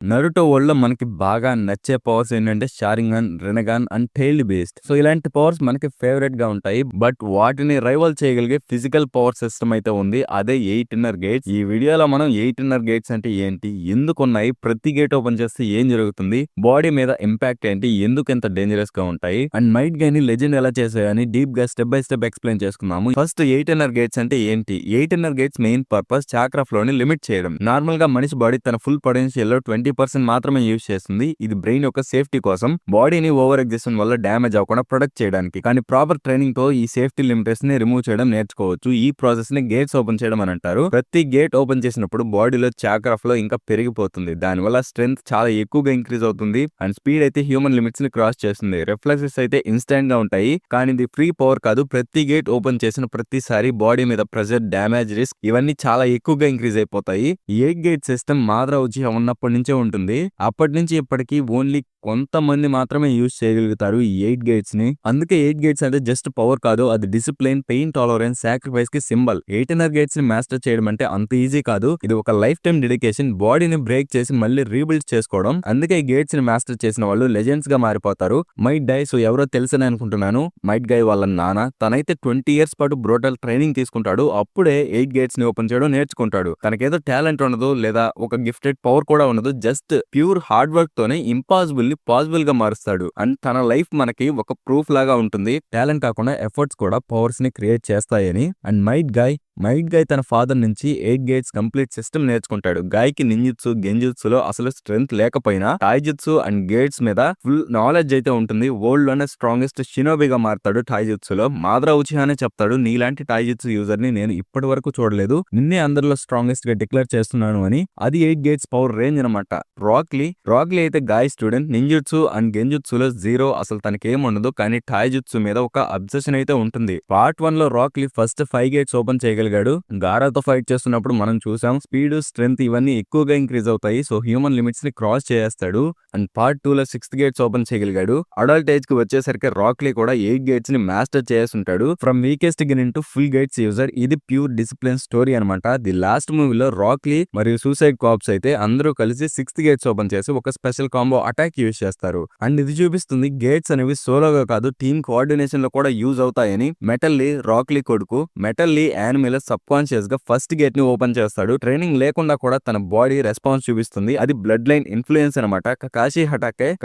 Naruto వరల్డ్‌లో మనకి బాగా నచ్చే పవర్స్ ఏంటంటే షారింగన్, రినగాన్ అండ్ టెయిల్ బేస్డ్. సో ఇలాంటి పవర్స్ మనకి ఫేవరెట్‌గా ఉంటాయి. బట్ వాటిని రైవల్ చేయగలిగే ఫిజికల్ పవర్ సిస్టమ్ అయితే ఉంది. అదే 8 ఇన్నర్ గేట్స్. ఈ వీడియోలో మనం 8 ఇన్నర్ గేట్స్ అంటే ఏంటి? ఎందుకున్నాయి? ప్రతి గేట్ ఓపెన్ చేస్తే ఏం జరుగుతుంది? బాడీ మీద ఇంపాక్ట్ ఏంటి? ఎందుకు ఇంత డేంజరస్‌గా ఉంటాయి? అండ్ మైట్ గైని లెజెండ్ ఎలా చేసాయని డీప్‌గా స్టెప్ బై స్టెప్ ఎక్స్‌ప్లెయిన్ చేసుకుందాము. ఫస్ట్ 8 ఇన్నర్ గేట్స్ అంటే ఏంటి? 8 inner gates main purpose chakra ఫ్లోని లిమిట్ చేయడం. నార్మల్‌గా మనిషి బాడీ తన ఫుల్ పొటెన్షియల్‌లో 20% మాత్రమే యూజ్ చేస్తుంది. ఇది బ్రెయిన్ యొక్క సేఫ్టీ కోసం, బాడీని ఓవర్ ఎగ్జిషన్ వల్ల డ్యామేజ్ అవ్వకుండా ప్రొటెక్ట్ చేయడానికి. కానీ ప్రాపర్ ట్రైనింగ్ తో ఈ సేఫ్టీ లిమిటేషన్ ని రిమూవ్ చేయడం నేర్చుకోవచ్చు. ఈ ప్రాసెస్ ని గేట్స్ ఓపెన్ చేయడం అని అంటారు. ప్రతి గేట్ ఓపెన్ చేసినప్పుడు బాడీలో చాక్రా ఫ్లో ఇంకా పెరిగిపోతుంది. దానివల్ల స్ట్రెంగ్త్ చాలా ఎక్కువగా ఇంక్రీజ్ అవుతుంది అండ్ స్పీడ్ అయితే హ్యూమన్ లిమిట్స్ ని క్రాస్ చేస్తుంది. రిఫ్లెక్సెస్ అయితే ఇన్స్టెంట్ గా ఉంటాయి. కానీ ఇది ఫ్రీ పవర్ కాదు. ప్రతి గేట్ ఓపెన్ చేసిన ప్రతిసారి బాడీ మీద ప్రెషర్, డ్యామేజ్ రిస్క్ ఇవన్నీ చాలా ఎక్కువగా ఇంక్రీజ్ అయిపోతాయి. 8 గేట్ సిస్టమ్ మాద్రా ఉచిహా ఉన్నప్పటి నుంచే ఉంటుంది. అప్పటి నుంచి ఇప్పటికి ఓన్లీ కొంతమంది మాత్రమే యూజ్ చేయగలుగుతారు ఈ 8 గేట్స్ ని. అందుకే 8 గేట్స్ అంటే జస్ట్ పవర్ కాదు, అది డిసిప్లిన్, పెయిన్ టాలరెన్స్, సాక్రిఫైస్ కి సింబల్. 8 ఇన్నర్ గేట్స్ ని మాస్టర్ చేయడం అంటే అంత ఈజీ కాదు. ఇది ఒక లైఫ్ టైం డెడికేషన్. బాడీని బ్రేక్ చేసి మళ్ళీ రీబిల్డ్ చేసుకోవడం. అందుకే ఈ గేట్స్ ని మాస్టర్ చేసిన వాళ్ళు లెజెండ్స్ గా మారిపోతారు. మైట్ డై, సో ఎవరో తెలుసని అనుకుంటున్నాను. మైట్ గై వాళ్ళ నాన్న. తనైతే 20 ఇయర్స్ పాటు బ్రోటల్ ట్రైనింగ్ తీసుకుంటాడు. అప్పుడే 8 గేట్స్ ని ఓపెన్ చేయడం నేర్చుకుంటాడు. తనకేదో టాలెంట్ ఉండదు లేదా ఒక గిఫ్టెడ్ పవర్ కూడా ఉండదు. జస్ట్ ప్యూర్ హార్డ్ వర్క్ తోనే ఇంపాసిబుల్ ని పాసిబుల్ గా మారుస్తాడు. అండ్ తన లైఫ్ మనకి ఒక ప్రూఫ్ లాగా ఉంటుంది. టాలెంట్ కాకుండా ఎఫర్ట్స్ కూడా పవర్స్ ని క్రియేట్ చేస్తాయని. అండ్ మైట్ గై తన ఫాదర్ నుంచి 8 గేట్స్ కంప్లీట్ సిస్టమ్ నేర్చుకుంటాడు. గాయ్కి నింజుత్సు, గెంజుత్సులో అసలు స్ట్రెంగ్త్ లేకపోయినా టాయ్జుత్సు అండ్ గేట్స్ మీద ఫుల్ నాలెడ్జ్ అయితే ఉంటుంది. వరల్డ్ లోనే స్ట్రాంగెస్ట్ షినోబిగా మారతాడు టాయ్జుత్సులో. మాద్రా ఉచిహానే చెప్తాడు, నీలాంటి టాయ్జుత్సు యూజర్ ని నేను ఇప్పటి వరకు చూడలేదు. నిన్నే అందరిలో స్ట్రాంగెస్ట్ గా డిక్లేర్ చేస్తున్నాను అని. అది 8 గేట్స్ పవర్ రేంజ్ అనమాట. రాక్లీ అయితే గాయ్ స్టూడెంట్. నింజుత్సు అండ్ గెంజుత్సులో జీరో, అసలు తనకేముండదు. కానీ టాయ్జుత్సు మీద ఒక అబ్సెషన్ అయితే ఉంటుంది. పార్ట్ 1 లో రాక్లీ ఫస్ట్ 5 గేట్స్ ఓపెన్ చేయగలిగాడు. గారాతో ఫైట్ చేస్తున్నప్పుడు మనం చూసాం స్పీడ్, స్ట్రెంగ్త్ ఇవన్నీ ఎక్కువగా ఇంక్రీజ్ అవుతాయి. సో హ్యూమన్ లిమిట్స్ ని క్రాస్ చేస్తాడు. అండ్ పార్ట్ 2 లో 6th గేట్స్ ఓపెన్ చేయగలిగాడు. అడల్ట్ ఏజ్ కి వచ్చేసరికి రాక్లీ కూడా 8 గేట్స్ ని మాస్టర్ చేసి ఉంటాడు. From weakest genin to full gates user. ఇది ప్యూర్ డిసిప్లిన్ స్టోరీ అనమాట. ది లాస్ట్ మూవీలో రాక్లీ మరియు సూసైడ్ కాప్స్ అయితే అందరూ కలిసి 6th గేట్స్ ఓపెన్ చేసి ఒక స్పెషల్ కాంబో అటాక్ యూజ్ చేస్తారు. అండ్ ఇది చూపిస్తుంది గేట్స్ అనేవి సోలోగా కాదు, టీమ్ కోఆర్డినేషన్ లో కూడా యూజ్ అవుతాయని. మెటల్లీ, రాక్లీ కొడుకు మెటల్లీ యానిమల్ సబ్ కాన్షియస్ గా ఫస్ట్ గేట్ ని ఓపెన్ చేస్తాడు. ట్రైనింగ్ లేకుండా కూడా తన బాడీ రెస్పాన్స్ చూపిస్తుంది. అది బ్లడ్ లైన్ ఇన్ఫ్లుయెన్స్ అనమాట.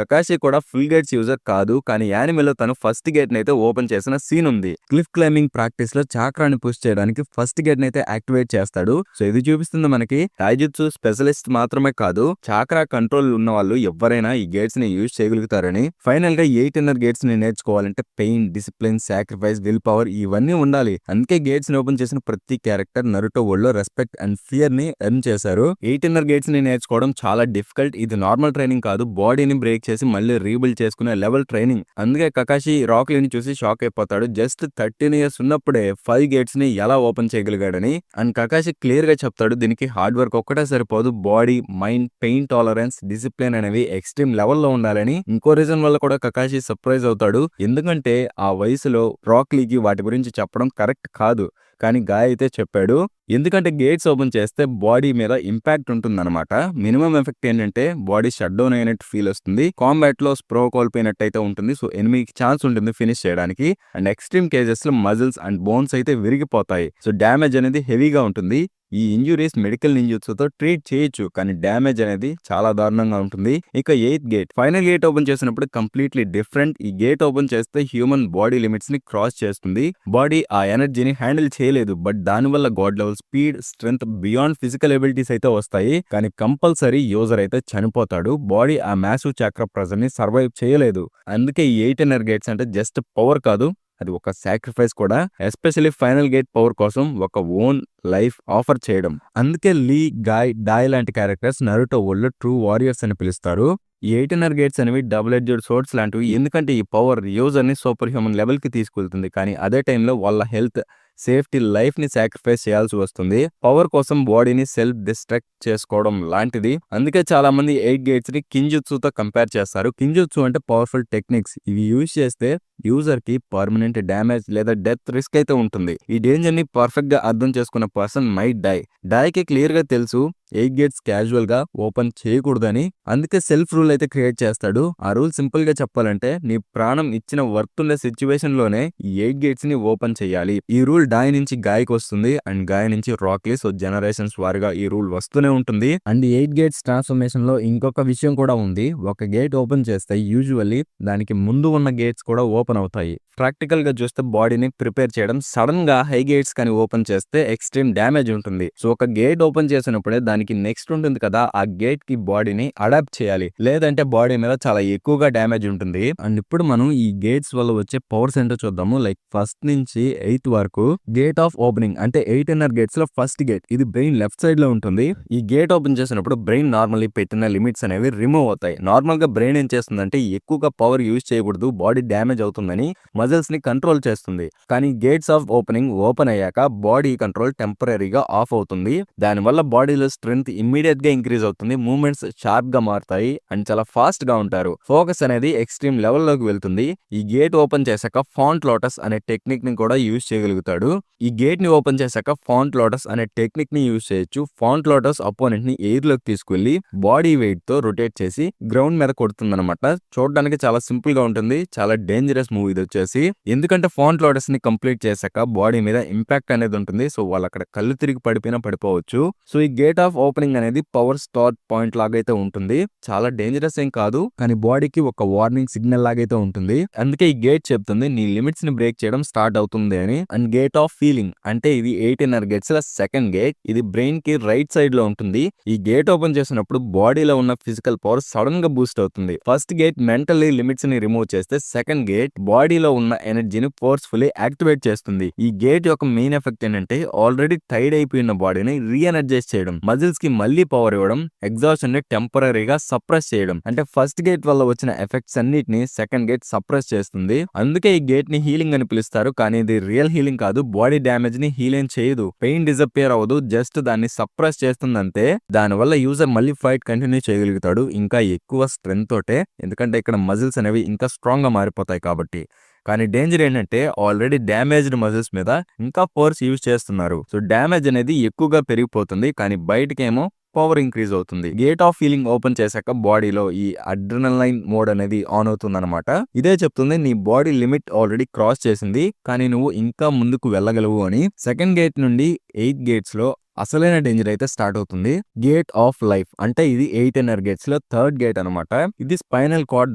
కకాషి కూడా ఫుల్ గేట్స్ యూజర్ కాదు, కానీ యానిమల్ తను ఫస్ట్ గేట్ ని అయితే ఓపెన్ చేసిన సీన్ ఉంది. క్లిఫ్ క్లైంబింగ్ ప్రాక్టీస్ లో చాక్రాని పుష్ చేయడానికి ఫస్ట్ గేట్ ని అయితే యాక్టివేట్ చేస్తాడు. సో ఇది చూపిస్తుంది మనకి టైజుత్సు స్పెషలిస్ట్ మాత్రమే కాదు, చాక్రా కంట్రోల్ ఉన్న వాళ్ళు ఎవరైనా ఈ గేట్స్ ని యూజ్ చేయగలుగుతారని. ఫైనల్ గా 8 ఇన్నర్ గేట్స్ ని నేర్చుకోవాలంటే pain, discipline, sacrifice, will power ఇవన్నీ ఉండాలి. అందుకే గేట్స్ ని ఓపెన్ చేసిన ప్రతి క్యారెక్టర్ నరుటో వరల్డ్ లో రెస్పెక్ట్ అండ్ ఫియర్ ని ఎర్న్ చేశారు. 8 ఇన్నర్ గేట్స్ ని నేర్చుకోవడం చాలా డిఫికల్ట్. ఇది నార్మల్ ట్రైనింగ్ కాదు, బాడీని బ్రేక్ చేసి మళ్ళీ రీబిల్డ్ చేసుకునే లెవెల్ ట్రైనింగ్. అందుకే కకాషి రాక్లీని చూసి షాక్ అయిపోతాడు. జస్ట్ 13 ఇయర్స్ ఉన్నప్పుడే 5 గేట్స్ ని ఎలా ఓపెన్ చేయగలిగాడని. అండ్ కకాషి క్లియర్ గా చెప్తాడు, దీనికి హార్డ్ వర్క్ ఒక్కటే సరిపోదు, body, mind, pain tolerance, discipline అనేవి ఎక్స్ట్రీమ్ లెవెల్లో ఉండాలని. ఇంకో రీజన్ వల్ల కూడా కకాషి సర్ప్రైజ్ అవుతాడు. ఎందుకంటే ఆ వయసులో రాక్లీకి వాటి గురించి చెప్పడం కరెక్ట్ కాదు, కానీ గాయ్ అయితే చెప్పాడు. ఎందుకంటే గేట్స్ ఓపెన్ చేస్తే బాడీ మీద ఇంపాక్ట్ ఉంటుందన్నమాట. మినిమం ఎఫెక్ట్ ఏంటంటే బాడీ షట్ డౌన్ అయినట్టు ఫీల్ వస్తుంది. కాంబాట్ లో స్ప్రో కోల్పోయినట్టు అయితే ఉంటుంది. సో ఎనిమికి ఛాన్స్ ఉంటుంది ఫినిష్ చేయడానికి. అండ్ ఎక్స్ట్రీమ్ కేజెస్ లో మజిల్స్ అండ్ బోన్స్ అయితే విరిగిపోతాయి. సో డ్యామేజ్ అనేది హెవీగా ఉంటుంది. ఈ ఇంజురీస్ మెడికల్ నింజుత్సుతో ట్రీట్ చేయొచ్చు, కానీ డ్యామేజ్ అనేది చాలా దారుణంగా ఉంటుంది. ఇక 8th gate, final gate open చేసినప్పుడు కంప్లీట్లీ డిఫరెంట్. ఈ గేట్ ఓపెన్ చేస్తే హ్యూమన్ బాడీ లిమిట్స్ ని క్రాస్ చేస్తుంది. బాడీ ఆ ఎనర్జీని హ్యాండిల్ చేయలేదు, బట్ దానివల్ల God level speed, strength beyond physical abilities అయితే వస్తాయి. కానీ కంపల్సరీ యూజర్ అయితే చనిపోతాడు. బాడీ ఆ మ్యాసివ్ చక్ర ప్రెజర్ ని సర్వైవ్ చేయలేదు. అందుకే ఈ 8 ఇన్నర్ గేట్స్ అంటే జస్ట్ పవర్ కాదు, అది ఒక సాక్రిఫైస్ కూడా. ఎస్పెషల్లీ ఫైనల్ గేట్ పవర్ కోసం ఒక ఓన్ లైఫ్ ఆఫర్ చేయడం. అందుకే లీ, గాయ్, డాయ్ లాంటి క్యారెక్టర్స్ నరుటో వరల్డ్ లో ట్రూ వారియర్స్ అని పిలుస్తారు. ఈ 8 ఇన్నర్ గేట్స్ అనేవి డబుల్ ఎడ్జ్డ్ సోర్డ్స్ లాంటివి. ఎందుకంటే ఈ పవర్ యూజర్ ని సూపర్ హ్యూమన్ లెవెల్ కి తీసుకెళ్తుంది, కానీ అదే టైంలో వాళ్ళ హెల్త్, సేఫ్టీ, లైఫ్ ని సాక్రిఫైస్ చేయాల్సి వస్తుంది. పవర్ కోసం బాడీని సెల్ఫ్ డిస్ట్రక్ట్ చేసుకోవడం లాంటిది. అందుకే చాలా మంది 8 గేట్స్ ని కింజుత్సుతో కంపేర్ చేస్తారు. కింజుత్సు అంటే పవర్ఫుల్ టెక్నిక్స్. ఇవి యూజ్ చేస్తే యూజర్ కి పర్మనెంట్ డ్యామేజ్ లేదా డెత్ రిస్క్ అయితే ఉంటుంది. ఈ డేంజర్ ని పర్ఫెక్ట్ గా అర్థం చేసుకున్న పర్సన్ మైట్ డై. డైకి క్లియర్ గా తెలుసు 8 గేట్స్ క్యాజువల్ గా ఓపెన్ చేయకూడదని, అందుకే సెల్ఫ్ రూల్ అయితే క్రియేట్ చేస్తాడు. ఆ రూల్ సింపుల్ గా చెప్పాలంటే నీ ప్రాణం ఇచ్చిన వర్త్ ఉండే సిచ్యువేషన్ లోనే ఈ 8 గేట్స్ ని ఓపెన్ చేయాలి. ఈ రూల్ డాయ్ నుంచి గాయకి వస్తుంది అండ్ గాయ నుంచి రాక్లీ. సో జనరేషన్స్ వారిగా ఈ రూల్ వస్తూనే ఉంటుంది. అండ్ 8 గేట్స్ ట్రాన్స్ఫర్మేషన్ లో ఇంకొక విషయం కూడా ఉంది. ఒక గేట్ ఓపెన్ చేస్తే యూజువల్లీ దానికి ముందు ఉన్న గేట్స్ కూడా ఓపెన్ అవుతాయి. ప్రాక్టికల్ గా చూస్తే బాడీని ప్రిపేర్ చేయడం, సడన్ గా హై గేట్స్ కానీ ఓపెన్ చేస్తే ఎక్స్ట్రీమ్ డ్యామేజ్ ఉంటుంది. సో ఒక గేట్ ఓపెన్ చేసినప్పుడే దానికి నెక్స్ట్ ఉంటుంది కదా, ఆ గేట్ కి బాడీని అడాప్ట్ చేయాలి, లేదంటే బాడీ మీద చాలా ఎక్కువగా డ్యామేజ్ ఉంటుంది. అండ్ ఇప్పుడు మనం ఈ గేట్స్ వల్ల వచ్చే పవర్స్ ఏంటో చూద్దాము. లైక్ ఫస్ట్ నుంచి 8 వరకు గేట్ ఆఫ్ ఓపెనింగ్ అంటే 8 ఇన్నర్ గేట్స్ లో ఫస్ట్ గేట్ ఇది బ్రెయిన్ లెఫ్ట్ సైడ్ లో ఉంటుంది. ఈ గేట్ ఓపెన్ చేసినప్పుడు బ్రెయిన్ నార్మల్లీ పెట్టిన లిమిట్స్ అనేవి రిమూవ్ అవుతాయి. నార్మల్ గా బ్రెయిన్ ఏం చేస్తుందంటే ఎక్కువగా పవర్ యూజ్ చేయకూడదు, బాడీ డ్యామేజ్ అవుతుందని మజిల్స్ ని కంట్రోల్ చేస్తుంది. కానీ గేట్స్ ఆఫ్ ఓపెనింగ్ ఓపెన్ అయ్యాక బాడీ కంట్రోల్ టెంపరీగా ఆఫ్ అవుతుంది. దానివల్ల బాడీలో స్ట్రెంగ్త్ ఇమ్మీడియట్ గా ఇంక్రీజ్ అవుతుంది, మూవ్మెంట్స్ షార్ప్ గా మారుతాయి అండ్ చాలా ఫాస్ట్ గా ఉంటారు. ఫోకస్ అనేది ఎక్స్ట్రీమ్ లెవెల్ లోకి వెళ్తుంది. ఈ గేట్ ఓపెన్ చేశాక ఫాంట్ లోటస్ అనే టెక్నిక్ ని కూడా యూజ్ చేయగలుగుతాడు. ఈ గేట్ ని ఓపెన్ చేశాక ఫాంట్ లోటస్ అనే టెక్నిక్ ని యూజ్ చేయొచ్చు. ఫాంట్ లోటస్ అపోనెంట్ ని ఎయిర్ లోకి తీసుకెళ్లి బాడీ వెయిట్ తో రొటేట్ చేసి గ్రౌండ్ మీద కొడుతుందన్నమాట. చూడడానికి చాలా సింపుల్ గా ఉంటుంది, చాలా డేంజరస్ మూవ్ ఇది వచ్చేసి. ఎందుకంటే ఫాంట్ లోటస్ ని కంప్లీట్ చేశాక బాడీ మీద ఇంపాక్ట్ అనేది ఉంటుంది. సో వాళ్ళు అక్కడ కళ్ళు తిరిగి పడిపోయినా పడిపోవచ్చు. సో ఈ గేట్ ఆఫ్ ఓపెనింగ్ అనేది పవర్ స్టార్ట్ పాయింట్ లాగైతే ఉంటుంది. చాలా డేంజరస్ ఏం కాదు, కానీ బాడీకి ఒక వార్నింగ్ సిగ్నల్ లాగైతే ఉంటుంది. అందుకే ఈ గేట్ చెప్తుంది నీ లిమిట్స్ ని బ్రేక్ చేయడం స్టార్ట్ అవుతుంది అని. అండ్ గేట్ ఆఫ్ ఫీలింగ్ అంటే ఇది 8 ఇన్నర్ గేట్స్ ల సెకండ్ గేట్. ఇది బ్రెయిన్ కి రైట్ సైడ్ లో ఉంటుంది. ఈ గేట్ ఓపెన్ చేసినప్పుడు బాడీలో ఉన్న ఫిజికల్ పవర్ సడన్ గా బూస్ట్ అవుతుంది. ఫస్ట్ గేట్ మెంటల్లీ లిమిట్స్ ని రిమూవ్ చేస్తే సెకండ్ గేట్ బాడీలో ఉన్న ఎనర్జీని ఫోర్స్ఫుల్లీ యాక్టివేట్ చేస్తుంది. ఈ గేట్ యొక్క మెయిన్ ఎఫెక్ట్ ఏంటంటే ఆల్రెడీ టైడ్ అయిపోయిన బాడీని రీఎనర్జైజ్ చేయడం, మజిల్స్ కి మళ్ళీ పవర్ ఇవ్వడం, ఎగ్జాషన్ ని టెంపరీగా సప్రెస్ చేయడం. అంటే ఫస్ట్ గేట్ వల్ల వచ్చిన ఎఫెక్ట్స్ అన్నిటిని సెకండ్ గేట్ సప్రెస్ చేస్తుంది. అందుకే ఈ గేట్ ని హీలింగ్ అని పిలుస్తారు. కానీ ఇది రియల్ హీలింగ్ కాదు, బాడీ డ్యామేజ్ ని హీలింగ్ చేయదు, పెయిన్ డిసపియర్ అవ్వదు, జస్ట్ దాన్ని సప్రెస్ చేస్తుంది అంతే. దానివల్ల యూజర్ మళ్ళీ ఫైట్ కంటిన్యూ చేయగలుగుతాడు ఇంకా ఎక్కువ స్ట్రెంగ్త్ తోటే, ఎందుకంటే ఇక్కడ మజిల్స్ అనేవి ఇంకా స్ట్రాంగ్ గా మారిపోతాయి కాబట్టి. కానీ డేంజర్ ఏంటంటే ఆల్రెడీ డ్యామేజ్డ్ మజిల్స్ మీద ఇంకా ఫోర్స్ యూజ్ చేస్తున్నారు. సో డ్యామేజ్ అనేది ఎక్కువగా పెరిగిపోతుంది, కానీ బయటకేమో పవర్ ఇంక్రీజ్ అవుతుంది. గేట్ ఆఫ్ ఫీలింగ్ ఓపెన్ చేశాక బాడీలో ఈ అడ్రినలైన్ మోడ్ అనేది ఆన్ అవుతుంది అనమాట. ఇదే చెప్తుంది నీ బాడీ లిమిట్ ఆల్రెడీ క్రాస్ చేసింది, కానీ నువ్వు ఇంకా ముందుకు వెళ్ళగలవు అని. సెకండ్ గేట్ నుండి 8 గేట్స్ లో అసలైన డేంజర్ అయితే స్టార్ట్ అవుతుంది. గేట్ ఆఫ్ లైఫ్ అంటే ఇది 8 ఇన్నర్ గేట్స్ లో థర్డ్ గేట్ అనమాట. ఇది స్పైనల్ కార్డ్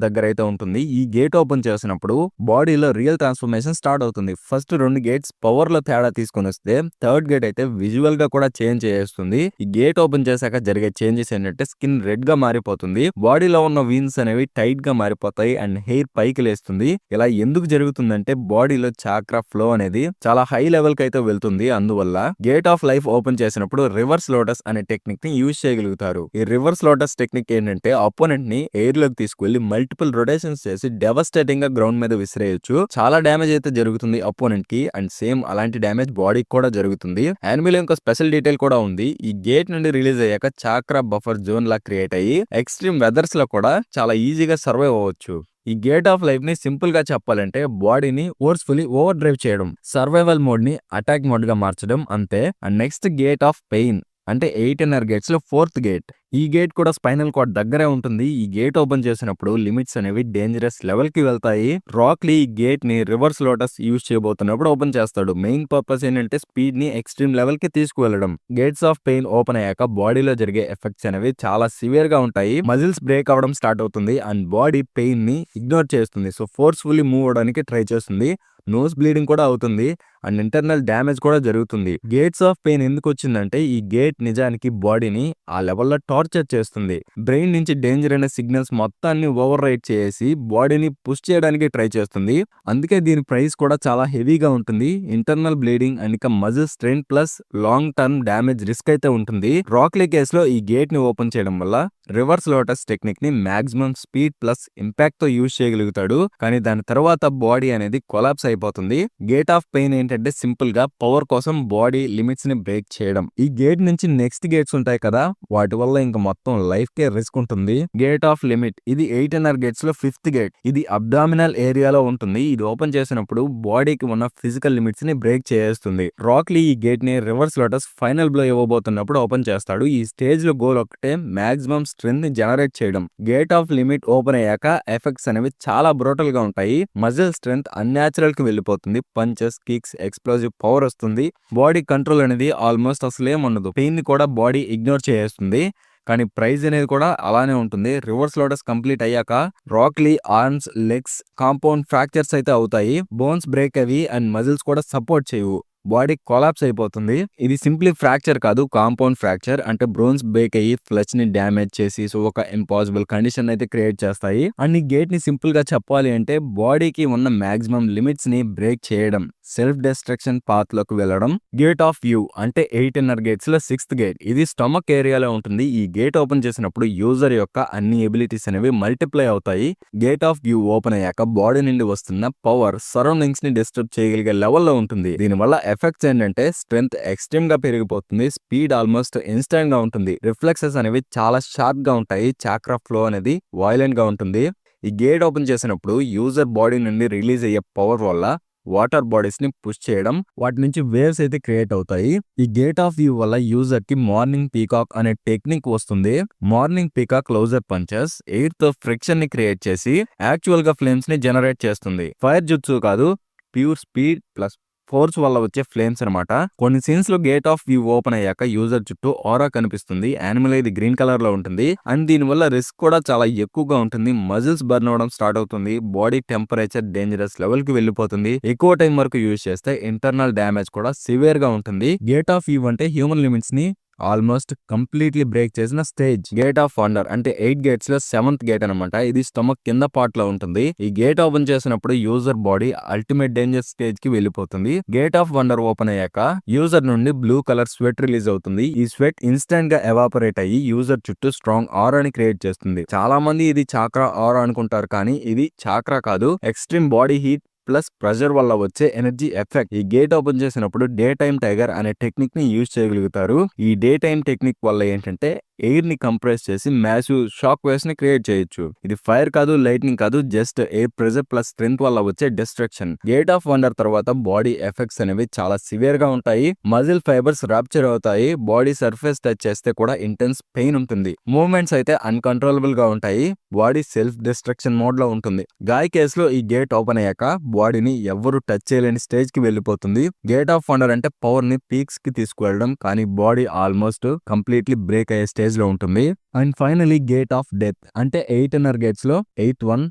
దగ్గర అయితే ఉంటుంది. ఈ గేట్ ఓపెన్ చేసినప్పుడు బాడీలో రియల్ ట్రాన్స్ఫర్మేషన్ స్టార్ట్ అవుతుంది. ఫస్ట్ 2 గేట్స్ పవర్ లో తేడా తీసుకొని వస్తే థర్డ్ గేట్ అయితే విజువల్ గా కూడా చేంజ్ చేస్తుంది. ఈ గేట్ ఓపెన్ చేశాక జరిగే చేంజెస్ ఏంటంటే స్కిన్ రెడ్ గా మారిపోతుంది, బాడీలో ఉన్న వీన్స్ అనేవి టైట్ గా మారిపోతాయి అండ్ హెయిర్ పైకి లేస్తుంది. ఇలా ఎందుకు జరుగుతుందంటే బాడీలో చాక్రా ఫ్లో అనేది చాలా హై లెవెల్ కి అయితే వెళ్తుంది. అందువల్ల గేట్ ఆఫ్ లైఫ్ ఓపెన్ చేసినప్పుడు రివర్స్ లోటస్ అనే టెక్నిక్ ని యూజ్ చేయగలుగుతారు. ఈ రివర్స్ లోటస్ టెక్నిక్ ఏంటంటే అపోనెంట్ ని ఎయిర్ లోకి తీసుకెళ్లి మల్టిపుల్ రొటేషన్స్ చేసి డెవస్టేటింగ్ గా గ్రౌండ్ మీద విసిరేయొచ్చు. చాలా డ్యామేజ్ అయితే జరుగుతుంది అపోనెంట్ కి అండ్ సేమ్ అలాంటి డ్యామేజ్ బాడీకి కూడా జరుగుతుంది. యానిమేలో ఇంకో స్పెషల్ డీటెయిల్ కూడా ఉంది. ఈ గేట్ నుండి రిలీజ్ అయ్యాక చాక్రా బఫర్ జోన్ లా క్రియేట్ అయ్యి ఎక్స్ట్రీమ్ వెదర్స్ లో కూడా చాలా ఈజీగా సర్వైవ్ అవ్వచ్చు. ఈ గేట్ ఆఫ్ లైఫ్ ని సింపుల్ గా చెప్పాలంటే బాడీని ఫోర్స్ఫుల్లీ ఓవర్ డ్రైవ్ చేయడం, సర్వైవల్ మోడ్ ని అటాక్ మోడ్ గా మార్చడం అంతే. And next gate of pain అంటే 8 ఇన్నర్ గేట్స్ లో ఫోర్త్ గేట్. ఈ గేట్ కూడా స్పైనల్ కార్డ్ దగ్గరే ఉంటుంది. ఈ గేట్ ఓపెన్ చేసినప్పుడు లిమిట్స్ అనేవి డేంజరస్ లెవెల్ కి వెళ్తాయి. రాక్లీ ఈ గేట్ ని రివర్స్ లోటస్ యూజ్ చేయబోతున్నప్పుడు ఓపెన్ చేస్తాడు. మెయిన్ పర్పస్ ఏంటంటే స్పీడ్ ని ఎక్స్ట్రీమ్ లెవెల్ కి తీసుకువెళ్ళడం. గేట్స్ ఆఫ్ పెయిన్ ఓపెన్ అయ్యాక బాడీలో జరిగే ఎఫెక్ట్స్ అనేవి చాలా సివియర్ గా ఉంటాయి. మజిల్స్ బ్రేక్ అవడం స్టార్ట్ అవుతుంది అండ్ బాడీ పెయిన్ ని ఇగ్నోర్ చేస్తుంది. సో ఫోర్స్ఫుల్లీ మూవ్ అవడానికి ట్రై చేస్తుంది. నోస్ బ్లీడింగ్ కూడా అవుతుంది అండ్ ఇంటర్నల్ డ్యామేజ్ కూడా జరుగుతుంది. గేట్స్ ఆఫ్ పెయిన్ ఎందుకు వచ్చిందంటే ఈ గేట్ నిజానికి బాడీని ఆ లెవెల్లో టార్చర్ చేస్తుంది. బ్రెయిన్ నుంచి డేంజర్ అనే సిగ్నల్స్ మొత్తాన్ని ఓవర్ రైట్ చేసి బాడీని పుష్ చేయడానికి ట్రై చేస్తుంది. అందుకే దీని ప్రైస్ కూడా చాలా హెవీగా ఉంటుంది. ఇంటర్నల్ బ్లీడింగ్ అండ్ ఇక muscle strain plus long term damage risk అయితే ఉంటుంది. రాక్లీ కేసులో ఈ గేట్ ని ఓపెన్ చేయడం వల్ల రివర్స్ లోటస్ టెక్నిక్ ని మాక్సిమం స్పీడ్ ప్లస్ ఇంపాక్ట్ తో యూజ్ చేయగలుగుతాడు. కానీ దాని తర్వాత బాడీ అనేది కొలాప్స్ అయిపోతుంది. గేట్ ఆఫ్ పెయిన్ ఏంటంటే సింపుల్ గా పవర్ కోసం బాడీ లిమిట్స్ ని బ్రేక్ చేయడం. ఈ గేట్ నుంచి నెక్స్ట్ గేట్స్ ఉంటాయి కదా, వాటి వల్ల ఇంకా మొత్తం లైఫ్ కే రిస్క్ ఉంటుంది. గేట్ ఆఫ్ లిమిట్ ఇది 8 గేట్స్ లో 5th గేట్. ఇది అబ్డామినల్ ఏరియాలో ఉంటుంది. ఇది ఓపెన్ చేసినప్పుడు బాడీకి ఉన్న ఫిజికల్ లిమిట్స్ ని బ్రేక్ చేస్తుంది. రాక్లీ ఈ గేట్ ని రివర్స్ లోటస్ ఫైనల్ బ్లో ఇవ్వబోతున్నప్పుడు ఓపెన్ చేస్తాడు. ఈ స్టేజ్ లో గోల్ ఒకటే మాక్సిమం స్ట్రెంత్ ని జనరేట్ చేయడం. గేట్ ఆఫ్ లిమిట్ ఓపెన్ అయ్యాక ఎఫెక్ట్స్ అనేవి చాలా బ్రూటల్ గా ఉంటాయి. మజిల్ స్ట్రెంత్ అన్యాచురల్ కి వెళ్ళిపోతుంది. పంచెస్, కిక్స్, ఎక్స్ప్లోజివ్ పవర్ వస్తుంది. బాడీ కంట్రోల్ అనేది ఆల్మోస్ట్ అసలేం ఉండదు. పెయిన్ ని కూడా బాడీ ఇగ్నోర్ చేస్తుంది. కానీ ప్రైజ్ అనేది కూడా అలానే ఉంటుంది. రివర్స్ లోటస్ కంప్లీట్ అయ్యాక రాక్లీ ఆర్మ్స్, లెగ్స్ కాంపౌండ్ ఫ్రాక్చర్స్ అయితే అవుతాయి. బోన్స్ బ్రేక్ అవి అండ్ మజిల్స్ కూడా సపోర్ట్ చేయవు. బాడీ కొలాప్స్ అయిపోతుంది. ఇది సింప్లీ ఫ్రాక్చర్ కాదు, కాంపౌండ్ ఫ్రాక్చర్. అంటే బ్రోన్స్ బ్రేక్ అయ్యి ఫ్లెష్ ని డ్యామేజ్ చేసి సో ఒక ఇంపాసిబుల్ కండిషన్ అయితే క్రియేట్ చేస్తాయి. అండ్ ఈ గేట్ ని సింపుల్ గా చెప్పాలి అంటే బాడీకి ఉన్న మాక్సిమం లిమిట్స్ ని బ్రేక్ చేయడం, సెల్ఫ్ డిస్ట్రక్షన్ పాత్ లోకి వెళ్ళడం. గేట్ ఆఫ్ యూ అంటే 8 గేట్స్ లో 6th గేట్. ఇది స్టమక్ ఏరియాలో ఉంటుంది. ఈ గేట్ ఓపెన్ చేసినప్పుడు యూజర్ యొక్క అన్ని ఎబిలిటీస్ అనేవి మల్టిప్లై అవుతాయి. గేట్ ఆఫ్ యూ ఓపెన్ అయ్యాక బాడీ నుండి వస్తున్న పవర్ సరౌండింగ్స్ ని డిస్టర్బ్ చేయగలిగే లెవెల్లో ఉంటుంది. దీనివల్ల ఎఫెక్ట్స్ ఏంటంటే స్ట్రెంత్ ఎక్స్ట్రీమ్ గా పెరిగిపోతుంది. స్పీడ్ ఆల్మోస్ట్ ఇన్స్టెంట్ గా ఉంటుంది. రిఫ్లెక్సెస్ అనేవి చాలా షార్ప్ గా ఉంటాయి. చాక్రా ఫ్లో అనేది వైలెంట్ గా ఉంటుంది. ఈ గేట్ ఓపెన్ చేసినప్పుడు యూజర్ బాడీ నుండి రిలీజ్ అయ్యే పవర్ వల్ల వాటర్ బాడీస్ ని పుష్ చేయడం, వాటి నుంచి వేవ్స్ అయితే క్రియేట్ అవుతాయి. ఈ గేట్ ఆఫ్ వ్యూ వల్ల యూజర్ కి మార్నింగ్ పీకాక్ అనే టెక్నిక్ వస్తుంది. Morning peacock closer punches air తో ఫ్రిక్షన్ ని క్రియేట్ చేసి యాక్చువల్ గా ఫ్లేమ్స్ ని జనరేట్ చేస్తుంది. ఫైర్ జుట్సు కాదు, ప్యూర్ స్పీడ్ ప్లస్ ఫోర్స్ వల్ల వచ్చే ఫ్లేమ్స్ అనమాట. కొన్ని సీన్స్ లో గేట్ ఆఫ్ వ్యూ ఓపెన్ అయ్యాక యూజర్ చుట్టూ ఆరా కనిపిస్తుంది. యానిమల్ ఇది గ్రీన్ కలర్ లో ఉంటుంది అండ్ దీని వల్ల రిస్క్ కూడా చాలా ఎక్కువగా ఉంటుంది. మజిల్స్ బర్న్ అవడం స్టార్ట్ అవుతుంది. బాడీ టెంపరేచర్ డేంజరస్ లెవెల్ కి వెళ్ళిపోతుంది. ఎక్కువ టైం వరకు యూజ్ చేస్తే ఇంటర్నల్ డ్యామేజ్ కూడా సివియర్ గా ఉంటుంది. గేట్ ఆఫ్ వ్యూ అంటే హ్యూమన్ లిమిట్స్ ని ఆల్మోస్ట్ కంప్లీట్లీ బ్రేక్ చేసిన స్టేజ్. గేట్ ఆఫ్ వండర్ అంటే 8 గేట్స్ లో 7th గేట్ అనమాట. ఇది స్టమక్ కింద పార్ట్ లో ఉంటుంది. ఈ గేట్ ఓపెన్ చేసినప్పుడు user body ultimate danger stage కి వెళ్ళిపోతుంది. గేట్ ఆఫ్ వండర్ ఓపెన్ అయ్యాక యూజర్ నుండి బ్లూ కలర్ స్వెట్ రిలీజ్ అవుతుంది. ఈ స్వెట్ ఇన్స్టెంట్ గా ఎవాపరేట్ అయ్యి యూజర్ చుట్టూ స్ట్రాంగ్ ఆరాని క్రియేట్ చేస్తుంది. చాలా మంది ఇది చాక్రా ఆరా అనుకుంటారు, కానీ ఇది చాక్రా కాదు, extreme body heat plus pressure వల్ల వచ్చే ఎనర్జీ ఎఫెక్ట్. ఈ గేట్ ఓపెన్ చేసినప్పుడు డే టైమ్ టైగర్ అనే టెక్నిక్ ని యూజ్ చేయగలుగుతారు. ఈ డే టైమ్ టెక్నిక్ వల్ల ఏంటంటే ఎయిర్ ని కంప్రెస్ చేసి మ్యాసివ్ షాక్ వేవ్స్ ని క్రియేట్ చేయొచ్చు. ఇది ఫైర్ కాదు, లైట్నింగ్ కాదు, just air pressure plus strength వల్ల వచ్చే డిస్ట్రక్షన్. గేట్ ఆఫ్ వండర్ తర్వాత బాడీ ఎఫెక్ట్స్ అనేవి చాలా సివియర్ గా ఉంటాయి. మజిల్ ఫైబర్స్ రాప్చర్ అవుతాయి. బాడీ సర్ఫేస్ టచ్ చేస్తే కూడా ఇంటెన్స్ పెయిన్ ఉంటుంది. మూవ్మెంట్స్ అయితే అన్కంట్రోలబుల్ గా ఉంటాయి. బాడీ సెల్ఫ్ డిస్ట్రక్షన్ మోడ్ లో ఉంటుంది. గాయ్ కేసులో ఈ గేట్ ఓపెన్ అయ్యాక బాడీని ఎవరు టచ్ చేయలేని స్టేజ్ కి వెళ్ళిపోతుంది. గేట్ ఆఫ్ వండర్ అంటే పవర్ ని పీక్స్ కి తీసుకువెళ్ళడం, కానీ బాడీ ఆల్మోస్ట్ కంప్లీట్లీ బ్రేక్ అయ్యే స్టేజ్ లో ఉంటుంది. And finally gate of death అంటే 8 గేట్స్ లో 8th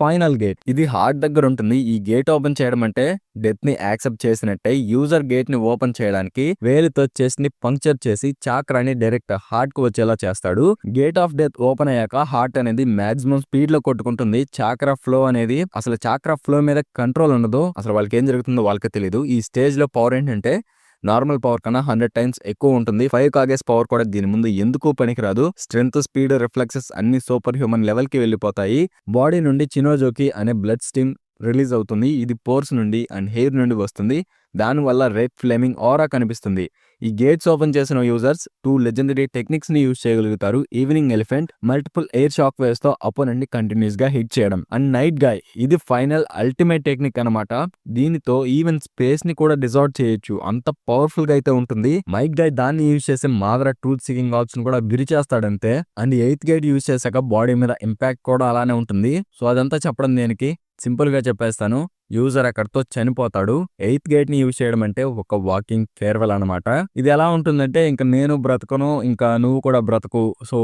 ఫైనల్ గేట్. ఇది హార్ట్ దగ్గర ఉంటుంది. ఈ గేట్ ఓపెన్ చేయడం అంటే డెత్ ని యాక్సెప్ట్ చేసినట్టే. యూజర్ గేట్ ని ఓపెన్ చేయడానికి వేలితో చెస్ట్ ని పంక్చర్ చేసి చాక్రాని డైరెక్ట్ హార్ట్ కు వచ్చేలా చేస్తాడు. గేట్ ఆఫ్ డెత్ ఓపెన్ అయ్యాక హార్ట్ అనేది మాక్సిమం స్పీడ్ లో కొట్టుకుంటుంది. చాక్రా ఫ్లో అనేది అసలు చాక్రా ఫ్లో మీద కంట్రోల్ ఉండదు. అసలు వాళ్ళకి ఏం జరుగుతుందో వాళ్ళకి తెలియదు. ఈ స్టేజ్ లో పవర్ ఏంటంటే నార్మల్ పవర్ కన్నా 100 times ఎక్కువ ఉంటుంది. 5 కాగేస్ పవర్ కూడా దీని ముందు ఎందుకు పనికిరాదు. స్ట్రెంత్, స్పీడ్, రిఫ్లెక్సెస్ అన్ని సూపర్ హ్యూమన్ లెవెల్ కి వెళ్ళిపోతాయి. బాడీ నుండి చినోజోకి అనే బ్లడ్ స్టీమ్ రిలీజ్ అవుతుంది. ఇది పోర్స్ నుండి అండ్ హెయిర్ నుండి వస్తుంది. దానివల్ల రెడ్ ఫ్లేమింగ్ ఆరా కనిపిస్తుంది. ఈ గేట్స్ ఓపెన్ చేసిన యూజర్స్ 2 లెజెండరీ టెక్నిక్స్ ని యూజ్ చేయగలుగుతారు. Evening elephant, multiple air shock waves తో అపోనెంట్ ని కంటిన్యూస్ గా హిట్ చేయడం. అండ్ నైట్ గాయ్ ఇది ఫైనల్ అల్టిమేట్ టెక్నిక్ అనమాట. దీనితో ఈవెన్ స్పేస్ ని కూడా డిజార్ట్ చేయొచ్చు, అంత పవర్ఫుల్ గా అయితే ఉంటుంది. మైక్ గాయ్ దాన్ని యూజ్ చేసే మాదర ట్రూత్ సీకింగ్ ఆప్షన్ కూడా విరిచేస్తాడంతే. అండ్ 8th గేట్ యూజ్ చేశాక బాడీ మీద ఇంపాక్ట్ కూడా అలానే ఉంటుంది. సో అదంతా చెప్పడం దేనికి, సింపుల్ గా చెప్పేస్తాను. యూజర్ అక్కడితో చనిపోతాడు. 8th గేట్ ని యూజ్ చేయడం అంటే ఒక వాకింగ్ ఫేర్వెల్ అనమాట. ఇది ఎలా ఉంటుందంటే ఇంకా నేను బ్రతకను, ఇంకా నువ్వు కూడా బ్రతకు, సో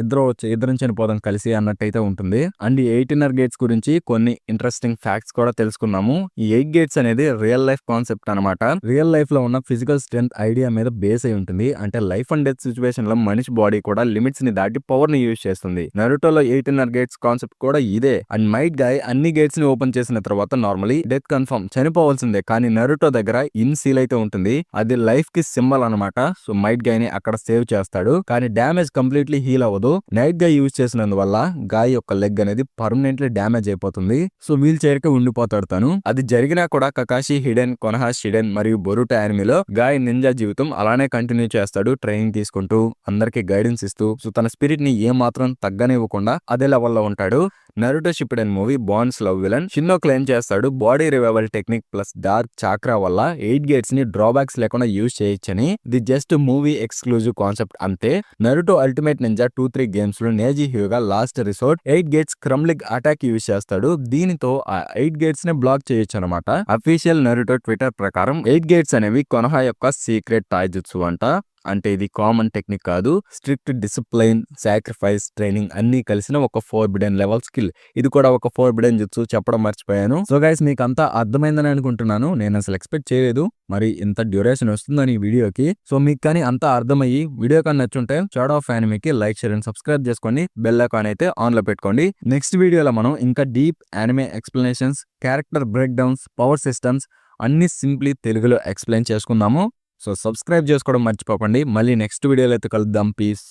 ఇద్దరం చనిపోదాం కలిసి అన్నట్టయితే ఉంటుంది. అండ్ ఈ 8 గేట్స్ గురించి కొన్ని ఇంట్రెస్టింగ్ ఫ్యాక్ట్స్ కూడా తెలుసుకున్నాము. ఈ 8 గేట్స్ అనేది రియల్ లైఫ్ కాన్సెప్ట్ అనమాట. రియల్ లైఫ్ లో ఉన్న ఫిజికల్ స్ట్రెంత్ ఐడియా మీద బేస్ అయి ఉంటుంది. అంటే లైఫ్ అండ్ డెత్ సిచ్యువేషన్ లో మనిషి బాడీ కూడా లిమిట్స్ ని దాటి పవర్ ని యూజ్ చేస్తుంది. నరుటోలో 8 గేట్స్ కాన్సెప్ట్ కూడా ఇదే. అండ్ మైట్ గాయ్ అన్ని గేట్స్ ని ఓపెన్ చేసిన తర్వాత నార్మలీ డెత్ కన్ఫర్మ్, చనిపోవాల్సిందే. కానీ నరుటో దగ్గర ఇన్ సీల్ అయితే ఉంటుంది. అది లైఫ్ కి సింబల్ అనమాట. సో మైట్ గాయ్ ని అక్కడ సేవ్ చేస్తాడు. కానీ డ్యామేజ్ కంప్లీట్లీ హీల్ అవ్వదు. అవ్వదు. నైట్ గా యూజ్ చేసినందువల్ల గాయ్ యొక్క లెగ్ అనేది పర్మనెంట్లీ డ్యామేజ్ అయిపోతుంది. సో వీల్ చైర్ కి ఉండిపోతాడు తను. అది జరిగినా కూడా కకాషి హిడెన్, కొనహా షిడెన్ మరియు బొరుటో యానిమేలో గాయ్ నింజా జీవితం అలానే కంటిన్యూ చేస్తాడు. ట్రైనింగ్ తీసుకుంటూ అందరికి గైడెన్స్ ఇస్తూ సో తన స్పిరిట్ ని ఏ మాత్రం తగ్గనివ్వకుండా అదే లెవెల్లో ఉంటాడు. నరుటో షిప్పుడెన్ మూవీ బాండ్స్ లవ్ విలన్ షిన్నో క్లెయిమ్ చేస్తాడు body revival technique plus dark chakra వల్ల 8 గేట్స్ ని డ్రాబ్యాక్స్ లేకుండా యూజ్ చేయొచ్చని. ఇది జస్ట్ మూవీ ఎక్స్క్లూజివ్ కాన్సెప్ట్ అంతే. నరుటో అల్టిమేట్ నింజా 2-3 గేమ్స్ లో Neji Hyuga last resort 8 gates క్రమ్లిగ్ అటాక్ యూజ్ చేస్తాడు. దీనితో ఆ 8 గేట్స్ ని బ్లాక్ చేయొచ్చు అనమాట. అఫీషియల్ నరుటో ట్విట్టర్ ప్రకారం 8 గేట్స్ అనేవి కొనహా యొక్క సీక్రెట్ తాయిజుట్సు అంట. అంటే ఇది కామన్ టెక్నిక్ కాదు, స్ట్రిక్ట్ డిసిప్లైన్, సాక్రిఫైస్, ట్రైనింగ్ అన్ని కలిసిన ఒక ఫోర్బిడెన్ లెవెల్ స్కిల్. ఇది కూడా ఒక ఫోర్బిడెన్ జుట్సు చెప్పడం మర్చిపోయాను. సో గైస్ మీకు అంతా అర్థమైందని అనుకుంటున్నాను. నేను అసలు ఎక్స్పెక్ట్ చేయలేదు మరి ఇంత డ్యూరేషన్ వస్తుందని ఈ వీడియోకి. సో మీకు కానీ అంతా అర్థమయ్యి వీడియో కానీ నచ్చుంటే షాడో ఆఫ్ యానిమేకి లైక్, షేర్ అండ్ సబ్స్క్రైబ్ చేసుకోండి. బెల్ ఐకాన్ అయితే ఆన్ లో పెట్టుకోండి. నెక్స్ట్ వీడియోలో మనం ఇంకా deep anime explanations, character breakdowns, power systems అన్ని సింప్లీ తెలుగులో ఎక్స్ప్లెయిన్ చేసుకుందాము. సో సబ్స్క్రైబ్ చేసుకోవడం మర్చిపోకండి. మళ్ళీ నెక్స్ట్ వీడియోలో అయితే కలుద్దాం. పీస్.